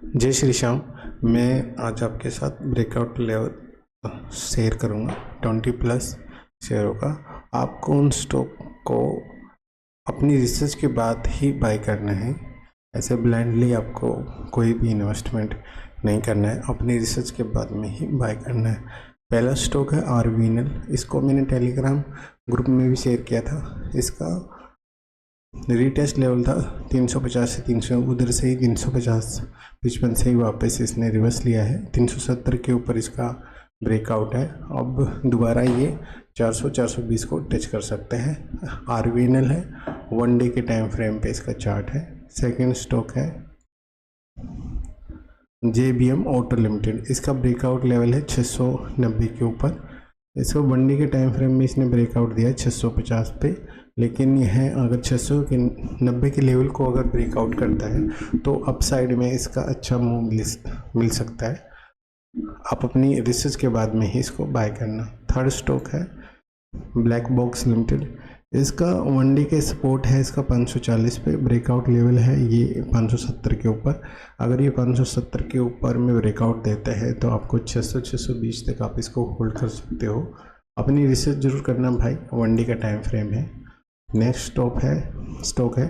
जय श्री श्याम। मैं आज आपके साथ ब्रेकआउट लेवल शेयर करूंगा 20+ शेयरों का। आपको उन स्टॉक को अपनी रिसर्च के बाद ही बाय करना है। ऐसे ब्लाइंडली आपको कोई भी इन्वेस्टमेंट नहीं करना है, अपनी रिसर्च के बाद में ही बाय करना है। पहला स्टॉक है आरवीएनएल। इसको मैंने टेलीग्राम ग्रुप में भी शेयर किया था। इसका रीटेस्ट लेवल था 350 से 300, उधर से ही 350 55 से ही वापस इसने रिवर्स लिया है। 370 के ऊपर इसका ब्रेकआउट है। अब दोबारा ये 400 420 को टच कर सकते हैं। आरवीएनएल है, 1 डे के टाइम फ्रेम पे इसका चार्ट है। सेकंड स्टॉक है जेबीएम ऑटो लिमिटेड। इसका ब्रेकआउट लेवल है 690 के ऊपर। इसको 1 डे के टाइम फ्रेम में इसने ब्रेकआउट दिया है 650 पे, लेकिन यह अगर 690 के लेवल को अगर ब्रेकआउट करता है तो अपसाइड में इसका अच्छा मूव मिल सकता है। आप अपनी रिसर्च के बाद में ही इसको बाय करना। थर्ड स्टॉक है ब्लैक बॉक्स लिमिटेड। इसका 1 डे के सपोर्ट है इसका 540 पे, ब्रेकआउट लेवल है ये 570 के ऊपर। अगर ये 570 के ऊपर में ब्रेकआउट देता है तो आपको 600 620 तक आप इसको होल्ड कर सकते हो। अपनी रिसर्च जरूर करना भाई, 1 डे का टाइम फ्रेम है। नेक्स्ट स्टॉक है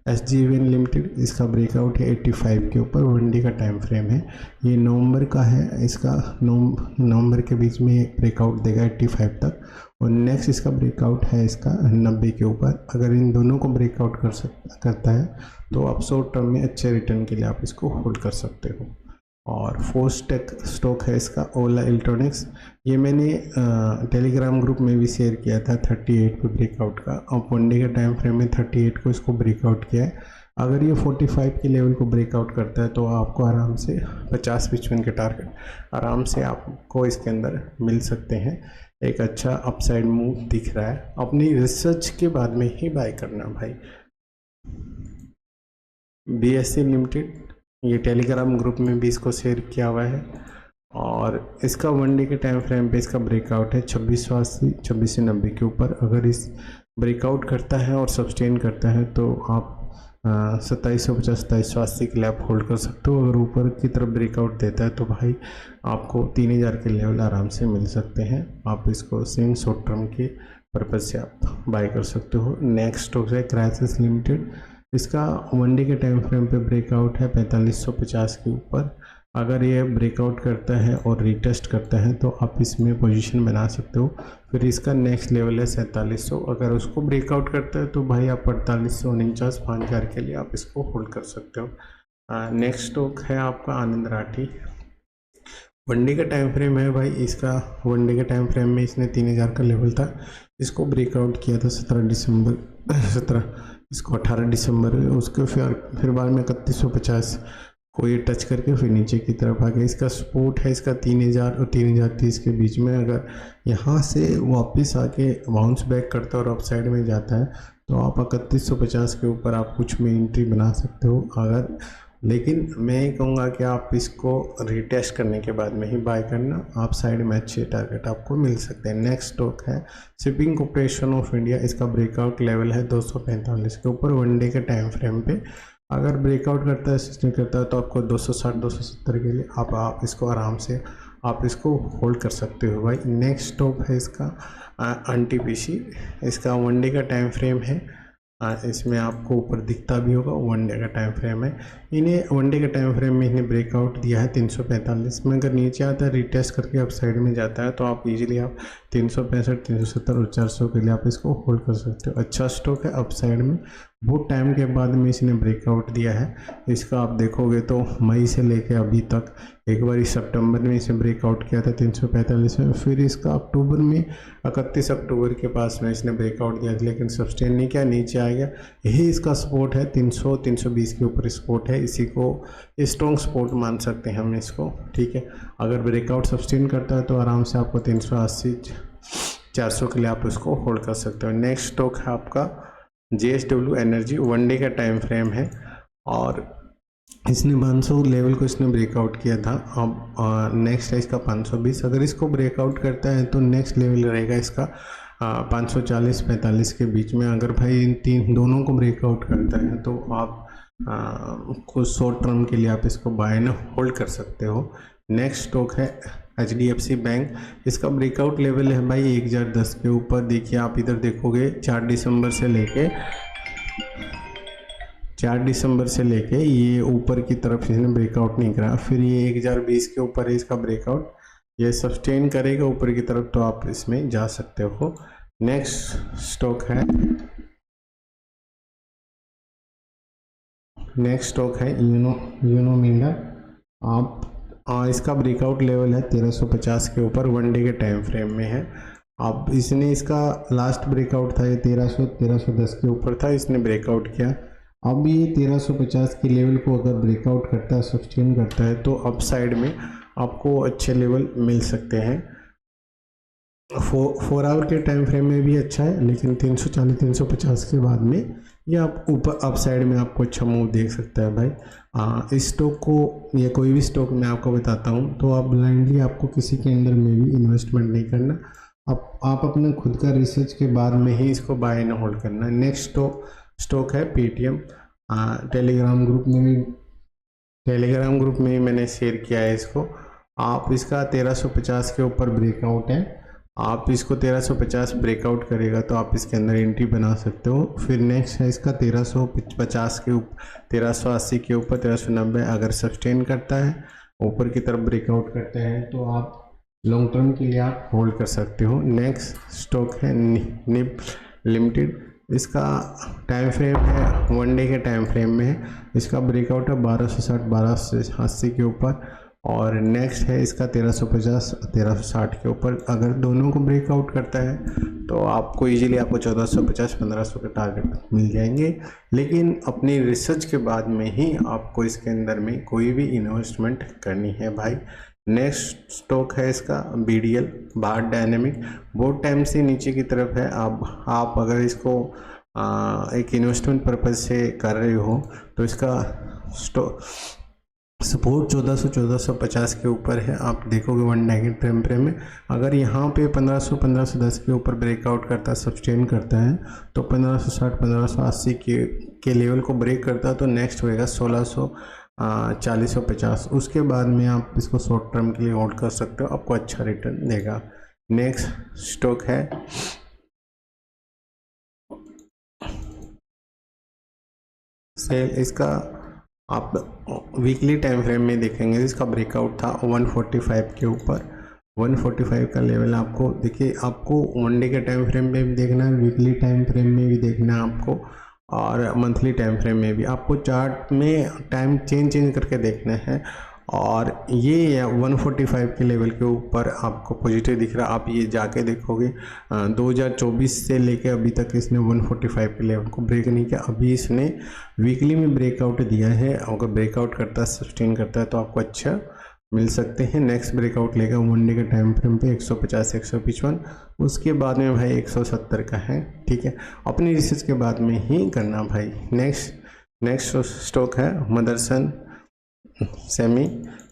एसजीवीएन लिमिटेड। इसका ब्रेकआउट है 85 के ऊपर, 1 डे का टाइम फ्रेम है। ये नवंबर का है। इसका नवंबर के बीच में ब्रेकआउट देगा 85 तक, और नेक्स्ट इसका ब्रेकआउट है इसका 90 के ऊपर। अगर इन दोनों को ब्रेकआउट करता है तो आप शॉर्ट टर्म में अच्छे रिटर्न के लिए आप इसको होल्ड कर सकते हो। और फोर्थ स्टॉक है इसका ओला इलेक्ट्रॉनिक्स। ये मैंने टेलीग्राम ग्रुप में भी शेयर किया था 38 पे ब्रेकआउट का। अब 1 डे के टाइम फ्रेम में 38 को इसको ब्रेकआउट किया है। अगर ये 45 के लेवल को ब्रेकआउट करता है तो आपको आराम से 50-55 के टारगेट आराम से आपको इसके अंदर मिल सकते हैं। एक अच्छा अपसाइड मूव दिख रहा है। अपनी रिसर्च के बाद में ही बाय करना भाई। बीएससी लिमिटेड, ये टेलीग्राम ग्रुप में भी इसको शेयर किया हुआ है, और इसका 1 डे के टाइम फ्रेम पे इसका ब्रेकआउट है 2680 2690 के ऊपर। अगर इस ब्रेकआउट करता है और सस्टेन करता है तो आप 2750 2780 के लिए आप होल्ड कर सकते हो। अगर ऊपर की तरफ ब्रेकआउट देता है तो भाई आपको 3000 के लेवल आराम से मिल सकते हैं। आप इसको सेम शॉर्ट टर्म के पर्पज से आप बाय कर सकते हो। नेक्स्ट स्टॉक है क्राइसिस लिमिटेड। इसका 1 डे के टाइम फ्रेम पे ब्रेकआउट है 4550 के ऊपर। अगर ये ब्रेकआउट करता है और रीटेस्ट करता है तो आप इसमें पोजीशन बना सकते हो। फिर इसका नेक्स्ट लेवल है 4700। अगर उसको ब्रेकआउट करता है तो भाई आप 4849 5000 के लिए आप इसको होल्ड कर सकते हो। नेक्स्ट स्टॉक है आपका आनंद राठी। 1 डे का टाइम फ्रेम है भाई इसका। 1 डे के टाइम फ्रेम में इसने 3000 का लेवल था, इसको ब्रेकआउट किया था 18 दिसंबर। उसके फिर बाद में 3150 को ये टच करके फिर नीचे की तरफ आ गया। इसका सपोर्ट है इसका 3000 और 3030 के बीच में। अगर यहाँ से वापस आके बाउंस बैक करता है और अपसाइड में जाता है तो आप 3150 के ऊपर आप कुछ में एंट्री बना सकते हो। अगर लेकिन मैं ये कहूँगा कि आप इसको रीटेस्ट करने के बाद में ही बाय करना। आप साइड में अच्छे टारगेट आपको मिल सकते हैं। नेक्स्ट स्टॉक है शिपिंग कॉर्पोरेशन ऑफ इंडिया। इसका ब्रेकआउट लेवल है 245 के ऊपर, 1 डे के टाइम फ्रेम पे। अगर ब्रेकआउट करता है, सस्टेन करता है तो आपको 260 270 के लिए आप इसको आराम से आप इसको होल्ड कर सकते हो भाई। नेक्स्ट स्टॉक है इसका एनटीपीसी। इसका 1 डे का टाइम फ्रेम है। इसमें आपको ऊपर दिखता भी होगा 1 डे का टाइम फ्रेम है। इन्हें 1 डे के टाइम फ्रेम में इन्हें ब्रेकआउट दिया है 345 में। अगर नीचे आता है रीटेस्ट करके अप साइड में जाता है तो आप इजीली आप 365 370 और 400 के लिए आप इसको होल्ड कर सकते हो। अच्छा स्टॉक है अप साइड में। बहुत टाइम के बाद में इसने ब्रेकआउट दिया है। इसका आप देखोगे तो मई से लेके अभी तक एक बार सितंबर में इसे ब्रेकआउट किया था 345 में। फिर इसका अक्टूबर में 31 अक्टूबर के पास में इसने ब्रेकआउट दिया था, लेकिन सस्टेन नहीं किया, नीचे आ गया। यही इसका सपोर्ट है 300 320 के ऊपर सपोर्ट है। इसी को स्ट्रॉन्ग सपोर्ट मान सकते हैं हम इसको, ठीक है। अगर ब्रेकआउट सस्टेन करता है तो आराम से आपको 380 400 के लिए आप उसको होल्ड कर सकते हो। नेक्स्ट स्टॉक है आपका JSW एनर्जी। 1 डे का टाइम फ्रेम है और इसने 500 लेवल को इसने ब्रेकआउट किया था। अब नेक्स्ट है इसका 520। अगर इसको ब्रेकआउट करता है तो नेक्स्ट लेवल रहेगा इसका 540 45 के बीच में। अगर भाई इन दोनों को ब्रेकआउट करता है तो आप कुछ शॉर्ट टर्म के लिए आप इसको बाय एंड होल्ड कर सकते हो। नेक्स्ट स्टॉक है HDFC बैंक। इसका ब्रेकआउट लेवल है भाई 1010 के ऊपर। देखिए आप इधर देखोगे 4 दिसंबर से लेके ये ऊपर की तरफ इसने ब्रेकआउट नहीं करा, फिर ये 1020 के ऊपर है इसका ब्रेकआउट। ये सस्टेन करेगा ऊपर की तरफ तो आप इसमें जा सकते हो। नेक्स्ट स्टॉक है यूनो मिंडा। आप इसका ब्रेकआउट लेवल है 1350 के ऊपर, 1 डे के टाइम फ्रेम में है। अब इसने इसका लास्ट ब्रेकआउट था ये 1310 के ऊपर था, इसने ब्रेकआउट किया। अब ये 1350 के लेवल को अगर ब्रेकआउट करता है, सस्टेन करता है, तो अप साइड में आपको अच्छे लेवल मिल सकते हैं। 4 आवर के टाइम फ्रेम में भी अच्छा है, लेकिन 340-350 के बाद में ये आप ऊपर अप साइड में आपको अच्छा मूव देख सकता है भाई। इस स्टॉक को या कोई भी स्टॉक मैं आपको बताता हूँ तो आप ब्लाइंडली आपको किसी के अंदर में भी इन्वेस्टमेंट नहीं करना। आप अपने खुद का रिसर्च के बाद में ही इसको बाय एंड होल्ड करना है। नेक्स्ट स्टॉक है पेटीएम। टेलीग्राम ग्रुप में मैंने शेयर किया है इसको। आप इसका 1350 के ऊपर ब्रेकआउट है, आप इसको 1350 ब्रेकआउट करेगा तो आप इसके अंदर एंट्री बना सकते हो। फिर नेक्स्ट है इसका 1350 के ऊपर, 1380 के ऊपर, 1390 अगर सस्टेन करता है, ऊपर की तरफ ब्रेकआउट करते हैं तो आप लॉन्ग टर्म के लिए आप होल्ड कर सकते हो। नेक्स्ट स्टॉक है निप लिमिटेड। इसका टाइम फ्रेम है 1 डे के टाइम फ्रेम में है। इसका ब्रेकआउट है 1260, 1280 के ऊपर। और नेक्स्ट है इसका 1350, 1360 के ऊपर। अगर दोनों को ब्रेकआउट करता है तो आपको इजीली आपको 1450, 1500 के टारगेट मिल जाएंगे। लेकिन अपनी रिसर्च के बाद में ही आपको इसके अंदर में कोई भी इन्वेस्टमेंट करनी है भाई। नेक्स्ट स्टॉक है इसका BDL, भारत डायनेमिक। बहुत टाइम से नीचे की तरफ है। आप अगर इसको एक इन्वेस्टमेंट पर्पज से कर रहे हो तो इसका सपोर्ट 1450 के ऊपर है। आप देखोगे 1 डे के टाइम फ्रेम में अगर यहाँ पे 1510 के ऊपर ब्रेकआउट करता है, सस्टेन करता है, तो 1560, 1580 के लेवल को ब्रेक करता है तो नेक्स्ट होएगा 1640, 50। उसके बाद में आप इसको शॉर्ट टर्म के लिए होल्ड कर सकते हो, आपको अच्छा रिटर्न देगा। नेक्स्ट स्टॉक है सेल। इसका आप वीकली टाइम फ्रेम में देखेंगे इसका ब्रेकआउट था 145 के ऊपर। 145 का लेवल आपको देखिए, आपको 1 डे के टाइम फ्रेम में भी देखना है, वीकली टाइम फ्रेम में भी देखना है आपको, और मंथली टाइम फ्रेम में भी आपको चार्ट में टाइम चेंज करके देखना है। और ये 145 के लेवल के ऊपर आपको पॉजिटिव दिख रहा है। आप ये जाके देखोगे 2024 से लेके अभी तक इसने 145 के लेवल को ब्रेक नहीं किया। अभी इसने वीकली में ब्रेकआउट दिया है, अगर ब्रेकआउट करता है, सस्टेन करता है तो आपको अच्छा मिल सकते हैं। नेक्स्ट ब्रेकआउट लेगा 1 डे के टाइम फ्रेम पे 150, 155, उसके बाद में भाई 170 का है। ठीक है, अपनी रिसर्च के बाद में ही करना भाई। नेक्स्ट स्टॉक है Motherson semi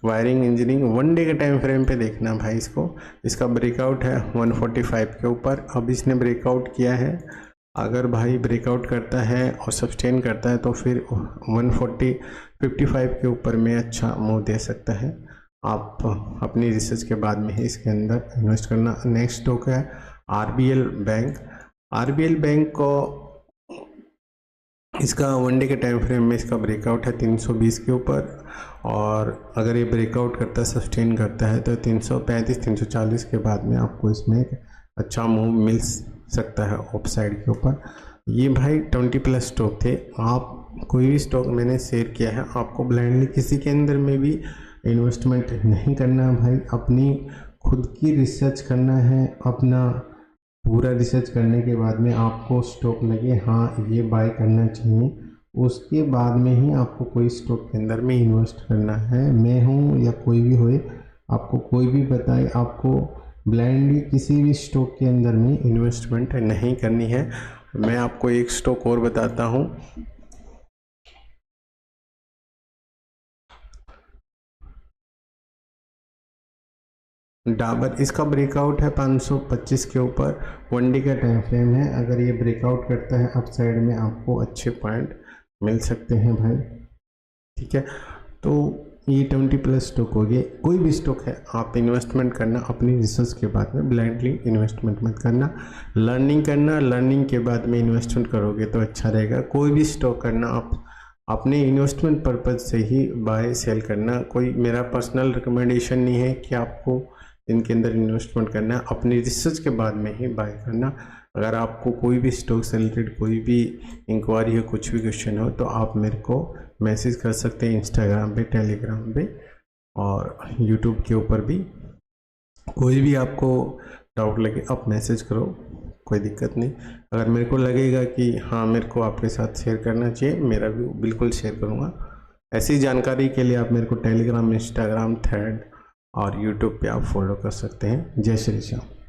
wiring engineering. 1 day के टाइम फ्रेम पे देखना भाई इसको। इसका ब्रेकआउट है 145 के ऊपर। अब इसने ब्रेकआउट किया है, अगर भाई ब्रेकआउट करता है और सस्टेन करता है तो फिर 155 के ऊपर में अच्छा मूव दे सकता है। आप अपनी रिसर्च के बाद में ही इसके अंदर इन्वेस्ट करना। नेक्स्ट स्टॉक है RBL बैंक। RBL बैंक को इसका 1 डे के टाइम फ्रेम में इसका ब्रेकआउट है 320 के ऊपर, और अगर ये ब्रेकआउट करता है, सस्टेन करता है तो 335, 340 के बाद में आपको इसमें एक अच्छा मूव मिल सकता है ऑफ साइड के ऊपर। ये भाई 20+ स्टॉक थे। आप कोई भी स्टॉक मैंने शेयर किया है, आपको ब्लाइंडली किसी के अंदर में भी इन्वेस्टमेंट नहीं करना है भाई। अपनी खुद की रिसर्च करना है। अपना पूरा रिसर्च करने के बाद में आपको स्टॉक लगे हाँ ये बाय करना चाहिए, उसके बाद में ही आपको कोई स्टॉक के अंदर में इन्वेस्ट करना है। मैं हूँ या कोई भी होए, आपको कोई भी बताए, आपको ब्लाइंडली किसी भी स्टॉक के अंदर में इन्वेस्टमेंट नहीं करनी है। मैं आपको एक स्टॉक और बताता हूँ, डाबर। इसका ब्रेकआउट है 525 के ऊपर। 1 डे का टाइम फ्रेम है। अगर ये ब्रेकआउट करता है अप साइड में आपको अच्छे पॉइंट मिल सकते हैं भाई। ठीक है, तो ये 20+ स्टॉक हो गए। कोई भी स्टॉक है आप इन्वेस्टमेंट करना अपनी रिसर्च के बाद में, ब्लाइंडली इन्वेस्टमेंट मत करना, लर्निंग करना, लर्निंग के बाद में इन्वेस्टमेंट करोगे तो अच्छा रहेगा। कोई भी स्टॉक करना आप अपने इन्वेस्टमेंट पर्पज से ही बाय सेल करना। कोई मेरा पर्सनल रिकमेंडेशन नहीं है कि आपको इनके अंदर इन्वेस्टमेंट करना है, अपनी रिसर्च के बाद में ही बाय करना। अगर आपको कोई भी स्टॉक से रिलेटेड कोई भी इंक्वायरी हो, कुछ भी क्वेश्चन हो, तो आप मेरे को मैसेज कर सकते हैं इंस्टाग्राम पे, टेलीग्राम पे और यूट्यूब के ऊपर भी। कोई भी आपको डाउट लगे आप मैसेज करो, कोई दिक्कत नहीं। अगर मेरे को लगेगा कि हाँ मेरे को आपके साथ शेयर करना चाहिए, मेरा भी बिल्कुल शेयर करूँगा। ऐसी जानकारी के लिए आप मेरे को टेलीग्राम, इंस्टाग्राम, थ्रेड और यूट्यूब पे आप फॉलो कर सकते हैं। जय श्री श्याम।